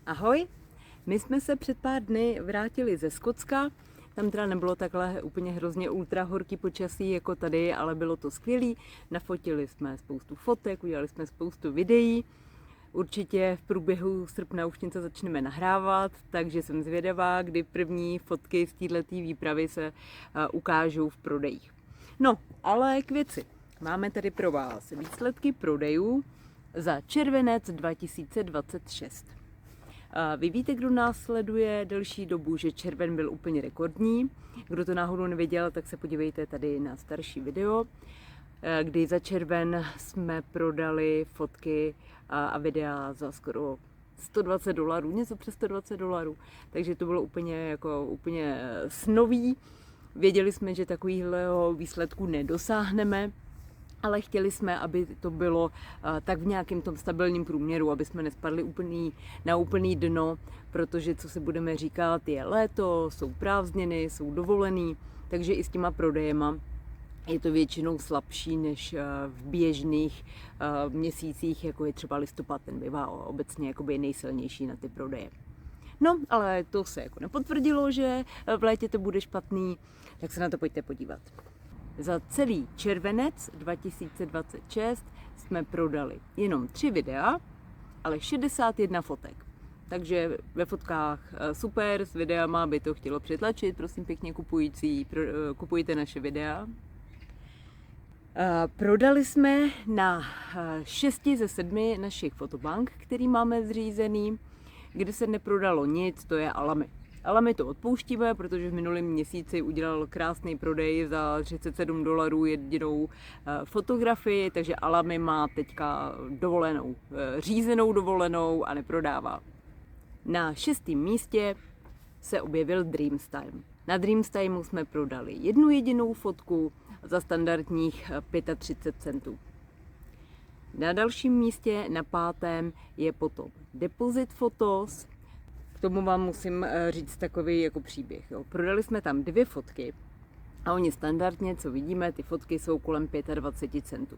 Ahoj, my jsme se před pár dny vrátili ze Skotska. Tam teda nebylo takhle úplně hrozně ultra horký počasí jako tady, ale bylo to skvělý. Nafotili jsme spoustu fotek, udělali jsme spoustu videí. Určitě v průběhu srpna už něco začneme nahrávat, takže jsem zvědavá, kdy první fotky z této výpravy se ukážou v prodejích. No, ale k věci. Máme tady pro vás výsledky prodejů za červenec 2026. Vy víte, kdo nás sleduje delší dobu, že červen byl úplně rekordní. Kdo to náhodou neviděl, tak se podívejte tady na starší video, kdy za červen jsme prodali fotky a videa za skoro $120, něco přes $120. Takže to bylo úplně snový. Věděli jsme, že takovýhleho výsledku nedosáhneme, ale chtěli jsme, aby to bylo tak v nějakém tom stabilním průměru, aby jsme nespadli na úplný dno, protože co si budeme říkat, je léto, jsou prázdniny, jsou dovolený, takže i s těma prodejema je to většinou slabší než v běžných měsících, jako je třeba listopad, ten bývá obecně jakoby nejsilnější na ty prodeje. No, ale to se jako nepotvrdilo, že v létě to bude špatný, tak se na to pojďte podívat. Za celý červenec 2026 jsme prodali jenom 3 videa, ale 61 fotek. Takže ve fotkách super, s videama by to chtělo přitlačit, prosím pěkně kupující, kupujte naše videa. Prodali jsme na 6 ze 7 našich fotobank, který máme zřízený. Kde se neprodalo nic, to je Alamy. Alamy to odpouštíme, protože v minulém měsíci udělal krásný prodej za $37 jedinou fotografii, takže Alamy má teďka dovolenou, řízenou dovolenou a neprodává. Na 6. místě se objevil Dreamstime. Na Dreamstimeu jsme prodali jednu jedinou fotku za standardních 35 centů. Na dalším místě, na 5. je potom Deposit Photos. K tomu vám musím říct takový jako příběh. Jo. Prodali jsme tam 2 fotky a oni standardně, co vidíme, ty fotky jsou kolem 25 centů.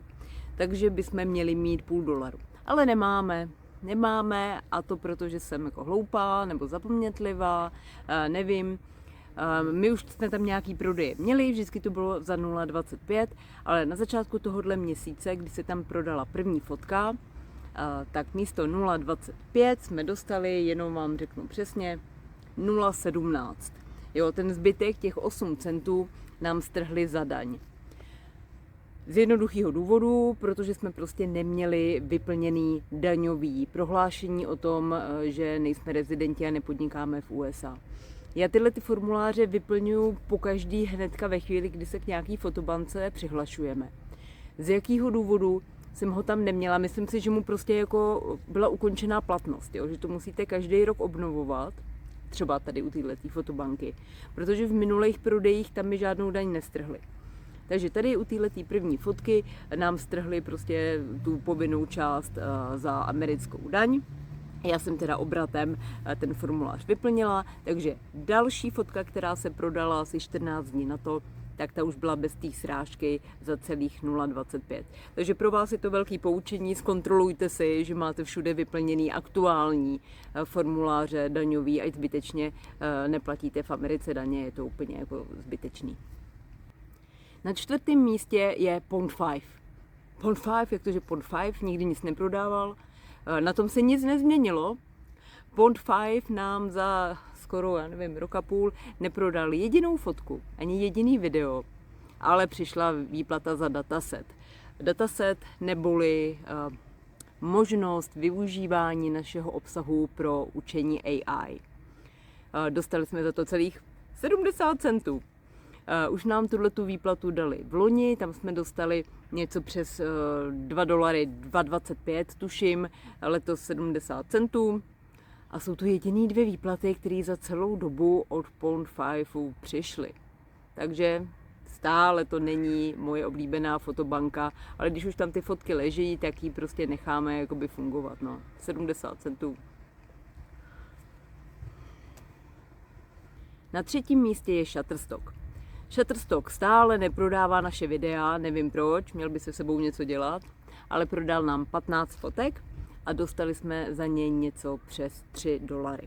Takže bychom měli mít $0,5. Ale nemáme a to proto, že jsem jako hloupá nebo zapomnětlivá, nevím. My už jsme tam nějaký prodeje měli, vždycky to bylo za 0,25, ale na začátku tohohle měsíce, kdy se tam prodala první fotka, tak místo 0,25 jsme dostali, jenom vám řeknu přesně, 0,17. Jo, ten zbytek, těch 8 centů, nám strhli za daň. Z jednoduchého důvodu, protože jsme prostě neměli vyplněný daňový prohlášení o tom, že nejsme rezidenti a nepodnikáme v USA. Já tyhle formuláře vyplňuji pokaždý hnedka ve chvíli, kdy se k nějaký fotobance přihlašujeme. Z jakého důvodu jsem ho tam neměla? Myslím si, že mu prostě jako byla ukončená platnost, jo? Že to musíte každý rok obnovovat, třeba tady u této fotobanky, protože v minulých prodejích tam mi žádnou daň nestrhli. Takže tady u této první fotky nám strhli prostě tu povinnou část za americkou daň. Já jsem teda obratem ten formulář vyplnila, takže další fotka, která se prodala asi 14 dní na to, tak ta už byla bez té srážky za celých 0,25. Takže pro vás je to velký poučení, zkontrolujte si, že máte všude vyplněný aktuální formuláře daňový, ať zbytečně neplatíte v Americe daně, je to úplně jako zbytečný. Na 4. místě je Pond5. Pond5, jak to, že Pond5 nikdy nic neprodával, na tom se nic nezměnilo. Pond5 nám za skoro, já nevím, rok a půl neprodal jedinou fotku, ani jediný video, ale přišla výplata za dataset. Dataset neboli možnost využívání našeho obsahu pro učení AI. Dostali jsme za to celých 70 centů. Už nám tuhletu výplatu dali v loni, tam jsme dostali něco přes $2, 2,25 tuším, letos 70 centů. A jsou to jediný 2 výplaty, které za celou dobu od Pond5 přišly. Takže stále to není moje oblíbená fotobanka, ale když už tam ty fotky leží, tak ji prostě necháme jakoby fungovat. No. 70 centů. Na 3. místě je Shutterstock. Shutterstock stále neprodává naše videa, nevím proč, měl by se sebou něco dělat, ale prodal nám 15 fotek a dostali jsme za ně něco přes $3.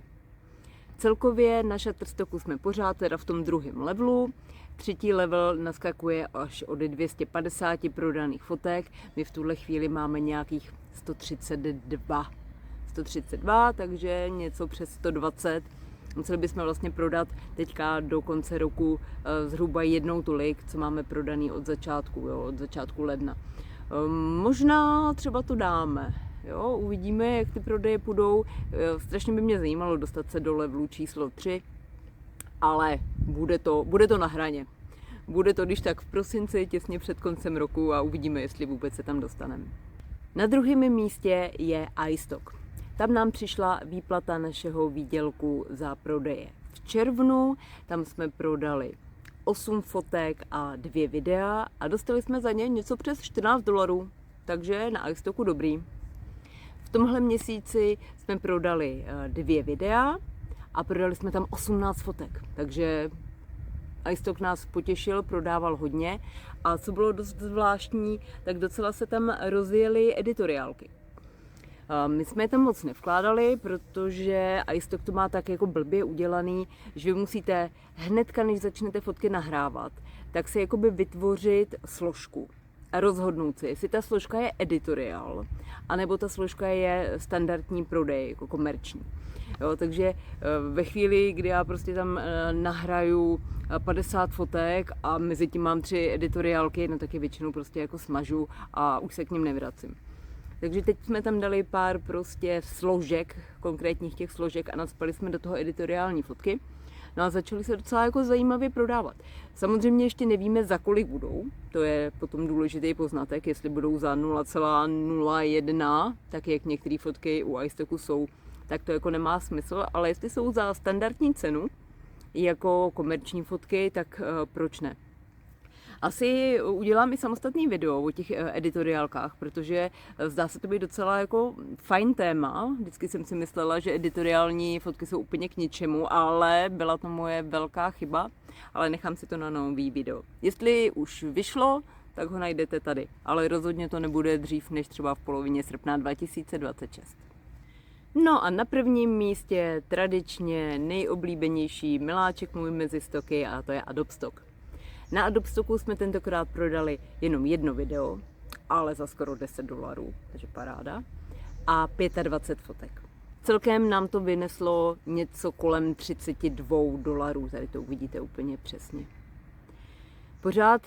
Celkově na Shutterstocku jsme pořád teda v tom druhém levelu. Třetí level naskakuje až od 250 prodaných fotek. My v tuhle chvíli máme nějakých 132, takže něco přes 120. Museli bychom vlastně prodat teďka do konce roku zhruba jednou tolik, co máme prodaný od začátku ledna. Možná třeba to dáme. Jo, uvidíme, jak ty prodeje půjdou. Strašně by mě zajímalo dostat se do levelu číslo 3, ale bude to na hraně. Bude to když tak v prosinci, těsně před koncem roku a uvidíme, jestli vůbec se tam dostaneme. Na druhém místě je iStock. Tam nám přišla výplata našeho výdělku za prodeje. V červnu tam jsme prodali 8 fotek a 2 videa a dostali jsme za ně něco přes $14, takže na iStocku dobrý. V tomhle měsíci jsme prodali 2 videa a prodali jsme tam 18 fotek, takže iStock nás potěšil, prodával hodně a co bylo dost zvláštní, tak docela se tam rozjeli editoriálky. My jsme je tam moc nevkládali, protože iStock to má tak jako blbě udělaný, že vy musíte hnedka, než začnete fotky nahrávat, tak si jakoby vytvořit složku a rozhodnout si, jestli ta složka je editoriál, anebo ta složka je standardní prodej, jako komerční. Jo, takže ve chvíli, kdy já prostě tam nahraju 50 fotek a mezi tím mám 3 editoriálky, no tak je většinou prostě jako smažu a už se k ním nevracím. Takže teď jsme tam dali pár prostě složek, konkrétních těch složek a nacpali jsme do toho editoriální fotky. No a začaly se docela jako zajímavě prodávat. Samozřejmě ještě nevíme, za kolik budou, to je potom důležitý poznatek, jestli budou za 0,01, tak jak některé fotky u iStocku jsou, tak to jako nemá smysl, ale jestli jsou za standardní cenu, jako komerční fotky, tak proč ne? Asi udělám i samostatný video o těch editoriálkách, protože zdá se to být docela jako fajn téma. Vždycky jsem si myslela, že editoriální fotky jsou úplně k ničemu, ale byla to moje velká chyba, ale nechám si to na nový video. Jestli už vyšlo, tak ho najdete tady, ale rozhodně to nebude dřív než třeba v polovině srpna 2026. No a na prvním místě tradičně nejoblíbenější miláček můj mezi stoky a to je Adobe Stock. Na Adobe Stocku jsme tentokrát prodali jenom jedno video, ale za skoro $10, takže paráda, a 25 fotek. Celkem nám to vyneslo něco kolem $32, tady to uvidíte úplně přesně. Pořád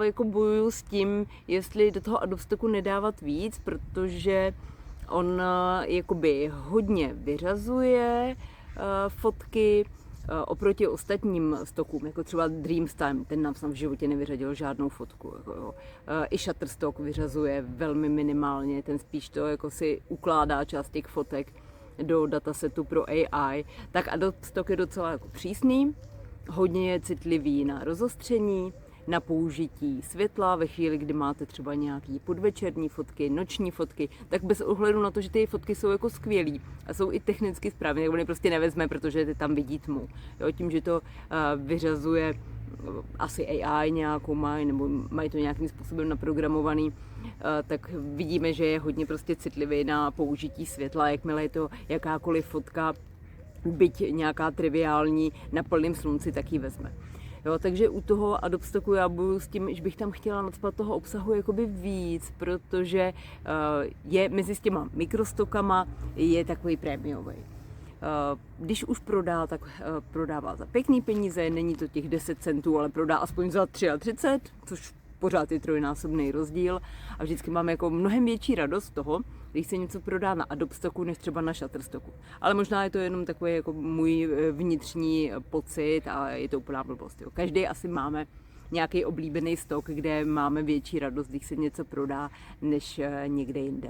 jako bojuju s tím, jestli do toho Adobe Stocku nedávat víc, protože on jakoby hodně vyřazuje fotky oproti ostatním stokům, jako třeba Dreamstime, ten nám v životě nevyřadil žádnou fotku. I Shutterstock vyřazuje velmi minimálně, ten spíš to jako si ukládá část těch fotek do datasetu pro AI. Tak Adobe Stock je docela jako přísný, hodně je citlivý na rozostření, na použití světla ve chvíli, kdy máte třeba nějaký podvečerní fotky, noční fotky, tak bez ohledu na to, že ty fotky jsou jako skvělý a jsou i technicky správné, tak on je prostě nevezme, protože ty tam vidí tmu. Jo, tím, že to vyřazuje asi AI nějakou mají, nebo mají to nějakým způsobem naprogramovaný, tak vidíme, že je hodně prostě citlivý na použití světla, jakmile je to jakákoliv fotka, byť nějaká triviální, na plném slunci, tak ji vezme. Jo, takže u toho Adobe Stocku já bojuju s tím, že bych tam chtěla nacpat toho obsahu jakoby víc, protože je mezi těma mikrostokama je takový prémiový. Když už prodá, tak prodává za pěkný peníze, není to těch 10 centů, ale prodá aspoň za 33, což pořád je trojnásobný rozdíl a vždycky mám jako mnohem větší radost z toho, když se něco prodá na Adobe Stocku, než třeba na Shutterstocku. Ale možná je to jenom takový jako můj vnitřní pocit a je to úplná blbost. Jo. Každý asi máme nějaký oblíbený stok, kde máme větší radost, když se něco prodá, než někde jinde.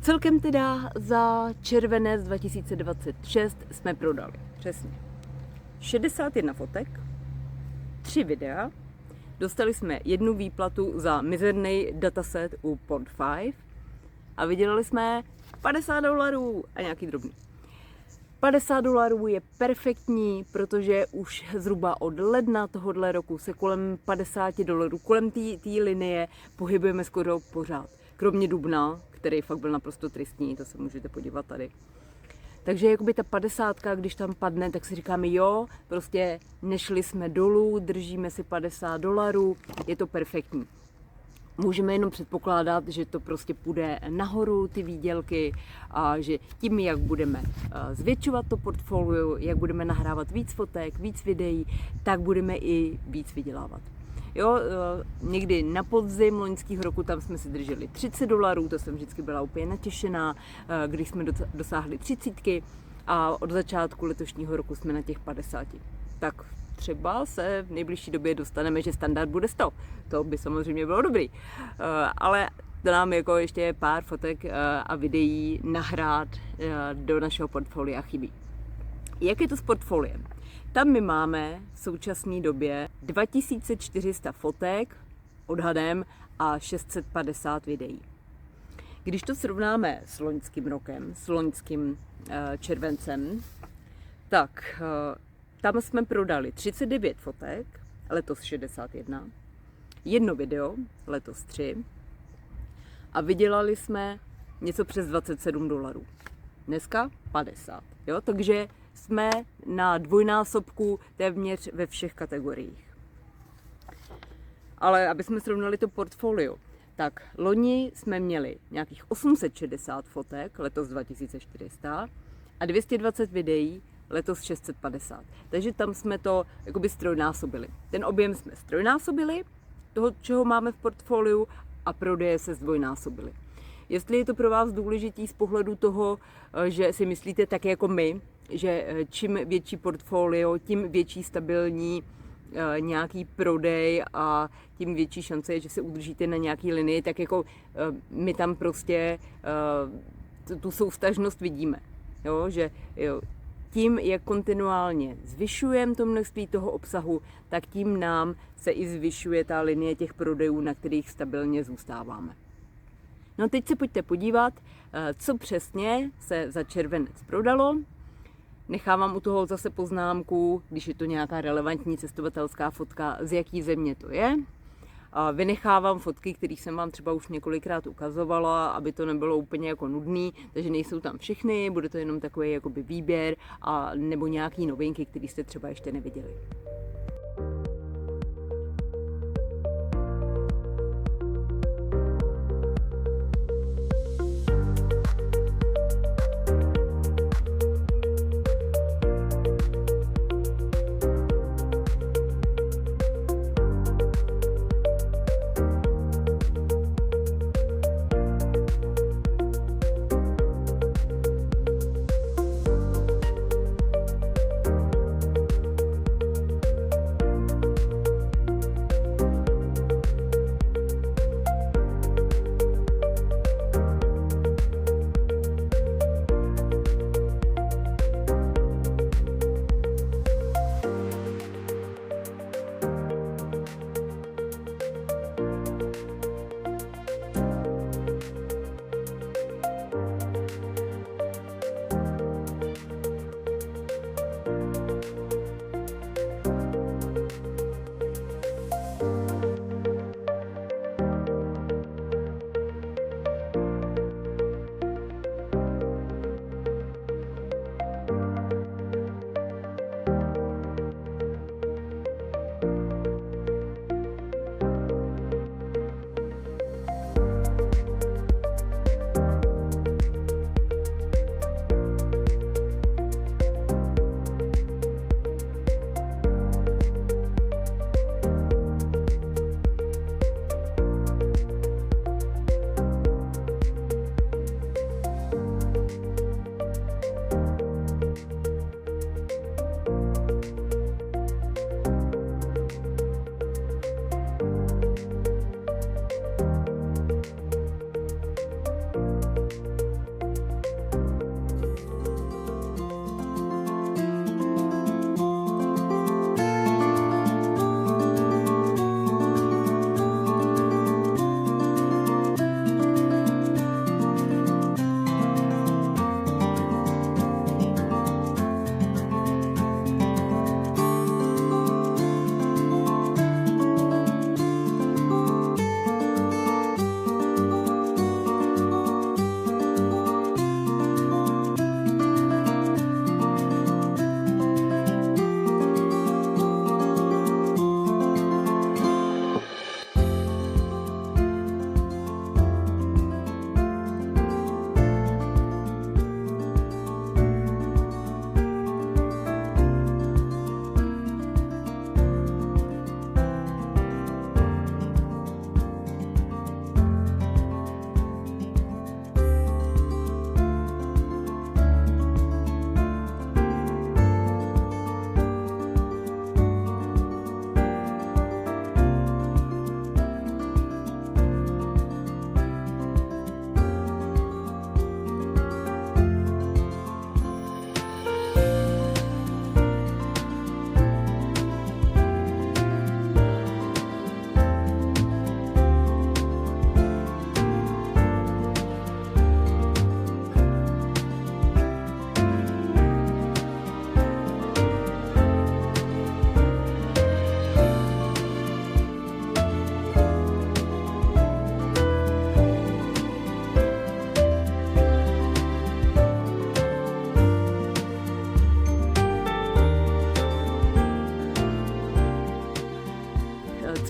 Celkem teda za červenec 2026 jsme prodali přesně 61 fotek, 3 videa, dostali jsme jednu výplatu za mizerný dataset u Pond5 a vydělali jsme $50 a nějaký drobný. $50 je perfektní, protože už zhruba od ledna tohohle roku se kolem $50, kolem té linie pohybujeme skoro pořád. Kromě dubna, který fakt byl naprosto tristní, to se můžete podívat tady. Takže jakoby ta 50, když tam padne, tak si říkáme jo, prostě nešli jsme dolů, držíme si $50, je to perfektní. Můžeme jenom předpokládat, že to prostě půjde nahoru, ty výdělky, a že tím, jak budeme zvětšovat to portfolio, jak budeme nahrávat víc fotek, víc videí, tak budeme i víc vydělávat. Jo, někdy na podzim loňského roku tam jsme si drželi $30, to jsem vždycky byla úplně natěšená, když jsme dosáhli 30 a od začátku letošního roku jsme na těch 50. Tak třeba se v nejbližší době dostaneme, že standard bude 100. To by samozřejmě bylo dobrý. Ale to nám jako ještě pár fotek a videí nahrát do našeho portfolia chybí. Jak je to s portfoliem? Tam my máme v současné době 2400 fotek odhadem a 650 videí. Když to srovnáme s loňským rokem, s loňským červencem, tak tam jsme prodali 39 fotek, letos 61, jedno video, letos 3 a vydělali jsme něco přes $27. Dneska 50, jo? Takže jsme na dvojnásobku téměř ve všech kategoriích. Ale aby jsme srovnali to portfolio, tak loni jsme měli nějakých 860 fotek, letos 2400 a 220 videí, letos 650. Takže tam jsme to jakoby strojnásobili. Ten objem jsme strojnásobili, toho, čeho máme v portfoliu, a prodeje se zdvojnásobily. Jestli je to pro vás důležitý z pohledu toho, že si myslíte tak jako my, že čím větší portfolio, tím větší stabilní nějaký prodej a tím větší šance je, že se udržíte na nějaký linii, tak jako my tam prostě tu souvztažnost vidíme. Jo? Že jo, tím, jak kontinuálně zvyšujeme to množství toho obsahu, tak tím nám se i zvyšuje ta linie těch prodejů, na kterých stabilně zůstáváme. No teď se pojďte podívat, co přesně se za červenec prodalo. Nechávám u toho zase poznámku, když je to nějaká relevantní cestovatelská fotka, z jaký země to je. Vynechávám fotky, které jsem vám třeba už několikrát ukazovala, aby to nebylo úplně jako nudný, takže nejsou tam všechny, bude to jenom takový jakoby výběr a nebo nějaký novinky, které jste třeba ještě neviděli.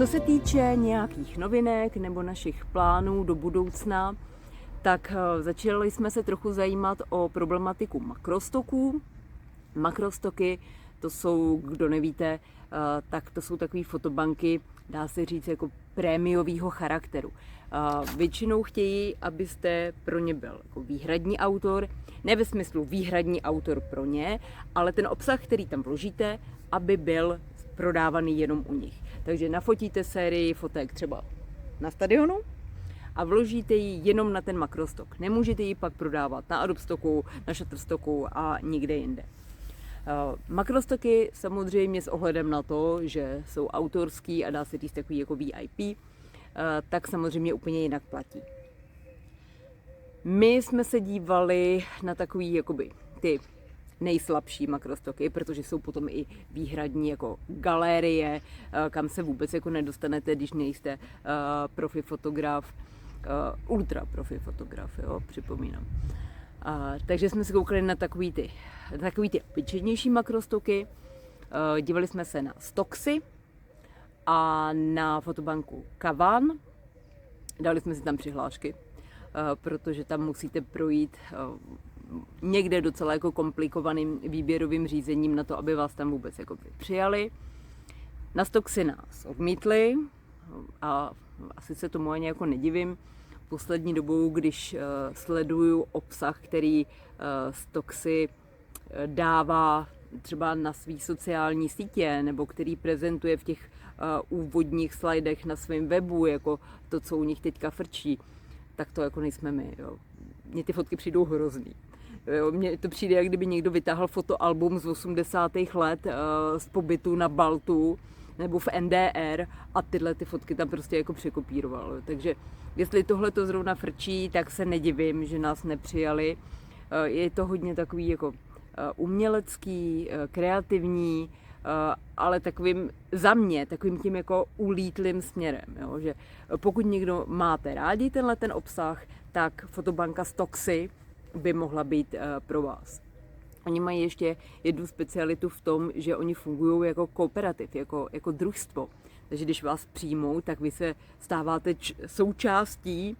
Co se týče nějakých novinek nebo našich plánů do budoucna, tak začali jsme se trochu zajímat o problematiku makrostoků. Makrostoky, to jsou, kdo nevíte, tak to jsou takové fotobanky, dá se říct, jako prémiového charakteru. Většinou chtějí, abyste pro ně byl jako výhradní autor, ne ve smyslu výhradní autor pro ně, ale ten obsah, který tam vložíte, aby byl prodávaný jenom u nich. Takže nafotíte sérii fotek třeba na stadionu a vložíte ji jenom na ten makrostok. Nemůžete ji pak prodávat na Adobe Stocku, na Shutterstocku a nikde jinde. Makrostoky samozřejmě s ohledem na to, že jsou autorský a dá se říct takový jako VIP, tak samozřejmě úplně jinak platí. My jsme se dívali na takový jakoby ty nejslabší makrostoky, protože jsou potom i výhradní jako galerie, kam se vůbec jako nedostanete, když nejste profi fotograf, ultra profi fotograf, jo, připomínám. Takže jsme se koukali na takový ty obyčejnější makrostoky, dívali jsme se na Stoxy a na fotobanku Kavan, dali jsme si tam přihlášky, protože tam musíte projít někde docela jako komplikovaným výběrovým řízením na to, aby vás tam vůbec jako přijali. Na Stoxy nás odmítli a asi se tomu ani jako nedivím. Poslední dobou, když sleduju obsah, který Stoxy dává třeba na svý sociální sítě, nebo který prezentuje v těch úvodních slajdech na svém webu, jako to, co u nich teďka frčí, tak to jako nejsme my. Jo. Mně ty fotky přijdou hrozný. Jo, mně to přijde, jak kdyby někdo vytáhl fotoalbum z 80. let z pobytu na Baltu nebo v NDR a tyhle ty fotky tam prostě jako překopíroval. Takže jestli tohle to zrovna frčí, tak se nedivím, že nás nepřijali. Je to hodně takový jako umělecký, kreativní, ale takovým za mě, takovým tím jako ulítlým směrem. Jo? Že pokud někdo máte rádi tenhle ten obsah, tak fotobanka Stoxy by mohla být pro vás. Oni mají ještě jednu specialitu v tom, že oni fungují jako kooperativ, jako družstvo. Takže když vás přijmou, tak vy se stáváte součástí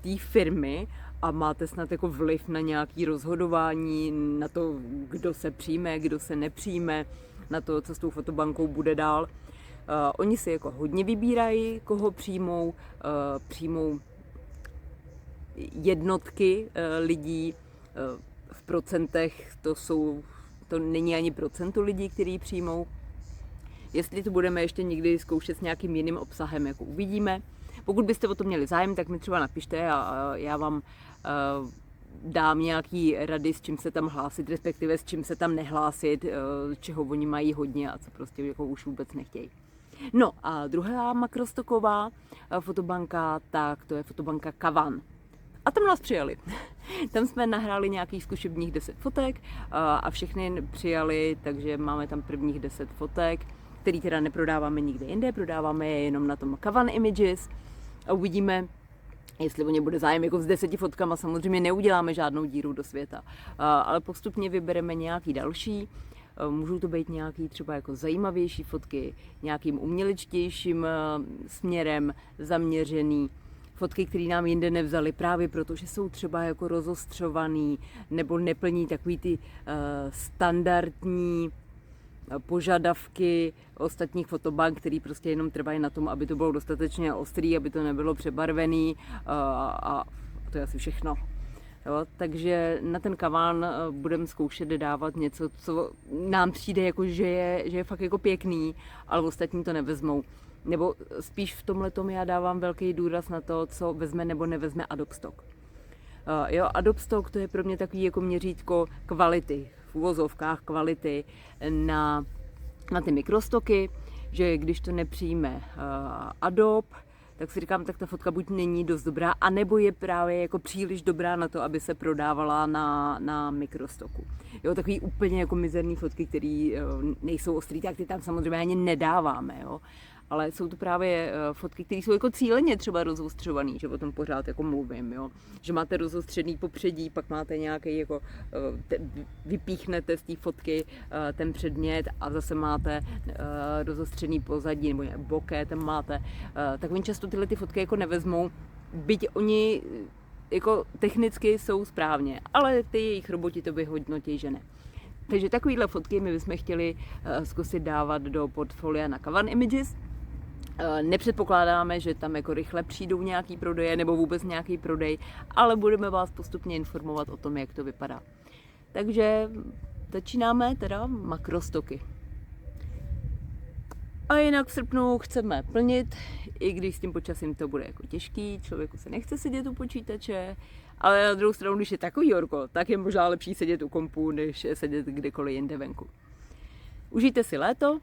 té firmy a máte snad jako vliv na nějaké rozhodování, na to, kdo se přijme, kdo se nepřijme, na to, co s tou fotobankou bude dál. Oni si jako hodně vybírají, koho přijmou, přijmou jednotky lidí, v procentech to není ani procento lidí, který přijmou. Jestli to budeme ještě někdy zkoušet s nějakým jiným obsahem, jako uvidíme. Pokud byste o to měli zájem, tak mi třeba napište a já vám dám nějaký rady, s čím se tam hlásit, respektive s čím se tam nehlásit, čeho oni mají hodně a co prostě jako už vůbec nechtějí. No a druhá makrostoková fotobanka, tak to je fotobanka Kavan. A tam nás přijali. Tam jsme nahráli nějakých zkušebních 10 fotek a všechny přijali, takže máme tam prvních 10 fotek, který teda neprodáváme nikde jinde, prodáváme je jenom na tom Kavan Images a uvidíme, jestli o ně bude zájem. Jako s 10 fotkama samozřejmě neuděláme žádnou díru do světa, ale postupně vybereme nějaký další. Můžou to být nějaký třeba jako zajímavější fotky, nějakým umělečtějším směrem zaměřený. Fotky, které nám jinde nevzali právě proto, že jsou třeba jako rozostřovaný nebo neplní takový ty standardní požadavky ostatních fotobank, který prostě jenom trvají na tom, aby to bylo dostatečně ostrý, aby to nebylo přebarvený a to je asi všechno. Jo, takže na ten Kavan budeme zkoušet dávat něco, co nám přijde jako, že je fakt jako pěkný, ale ostatní to nevezmou. Nebo spíš v tomhletom já dávám velký důraz na to, co vezme nebo nevezme Adobe Stock. Adobe Stock to je pro mě takový jako měřítko kvality, v uvozovkách kvality na ty mikrostoky, že když to nepřijme Adobe, tak si říkám, tak ta fotka buď není dost dobrá, anebo je právě jako příliš dobrá na to, aby se prodávala na mikrostoku. Jo, takový úplně jako mizerný fotky, které nejsou ostrý, tak ty tam samozřejmě ani nedáváme. Jo. ale jsou to právě fotky, které jsou jako cíleně třeba rozostřované, že o tom pořád jako mluvím, jo? Že máte rozostřený popředí, pak máte nějaký jako, vypíchnete z té fotky ten předmět a zase máte rozostřený pozadí nebo boké tam máte, tak oni často tyhle ty fotky jako nevezmou, byť oni jako technicky jsou správně, ale ty jejich roboti to vyhodnotí, že ne. Takže takovýhle fotky my bychom chtěli zkusit dávat do portfolia na Kavan Images. Nepředpokládáme, že tam jako rychle přijdou nějaký prodeje nebo vůbec nějaký prodej, ale budeme vás postupně informovat o tom, jak to vypadá. Takže začínáme teda makrostoky. A jinak v srpnu chceme plnit, i když s tím počasím to bude jako těžký, člověku se nechce sedět u počítače, ale na druhou stranu, když je takový horko, tak je možná lepší sedět u kompu, než sedět kdekoliv jinde venku. Užijte si léto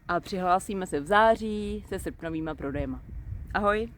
a přihlásíme se v září se srpnovýma prodejema. Ahoj!